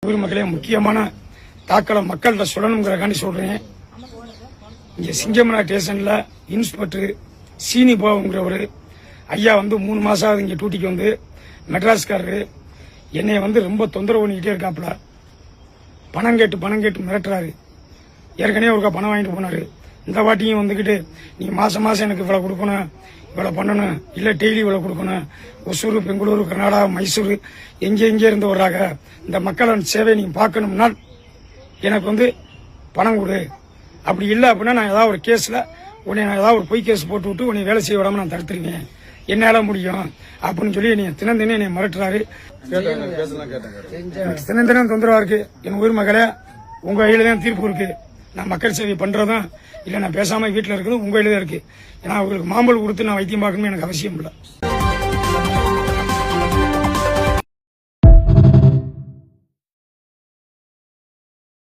ஊர் மக்களே, முக்கியமான தாக்கலை மக்கள்கிட்ட சொல்லணுங்கிறக்காண்டி சொல்றேன். இங்க சிங்கமனா ஸ்டேஷன்ல இன்ஸ்பெக்டர் சீனி பாபுங்கிறவர் ஐயா 3 மாசம் ஆகுது இங்க டியூட்டிக்கு மெட்ராஸ்காரரு என்னைய ரொம்ப தொந்தரவு பண்ணிக்கிட்டே இருக்காப்புல. பணம் கேட்டு மிரட்டுறாரு. ஏற்கனவே ஒருக்கா பணம் வாங்கிட்டு போனாரு. இந்த வாட்டியும் வந்துகிட்டு நீ மாசம் எனக்கு இவ்வளவு கொடுக்கணும், இவ்வளவு பண்ணணும், இல்ல டெய்லி இவ்வளவு கொடுக்கணும். ஒசூர், பெங்களூரு, கர்நாடகா, மைசூர் எங்கே இருந்து வர்றாங்க. இந்த மக்களின் சேவை நீங்க பார்க்கணும்னா எனக்கு பணம் கொடு. அப்படி இல்லை அப்படின்னா நான் ஏதாவது ஒரு கேஸ்ல உன்னை ஏதாவது ஒரு பொய் கேஸ் போட்டு விட்டு உன்னை வேலை செய்ய விடாம நான் தடுத்துருவேன். என்னால முடியும் அப்படின்னு சொல்லி தினம் என்னை மிரட்டுறாரு. தினம் தொந்தரவா இருக்கு. என் உயிர் மகளே, உங்க கையில தான் தீர்ப்பு இருக்கு. நான் மக்கள் சேவை பண்றதும் இல்ல நான் பேசாம வீட்டுல இருக்கிறதும் உங்க கையில தான் இருக்கு. ஏன்னா அவங்களுக்கு மாம்பழம் கொடுத்து நான் வைத்தியம் பார்க்கணும்னு எனக்கு அவசியம் இல்லை.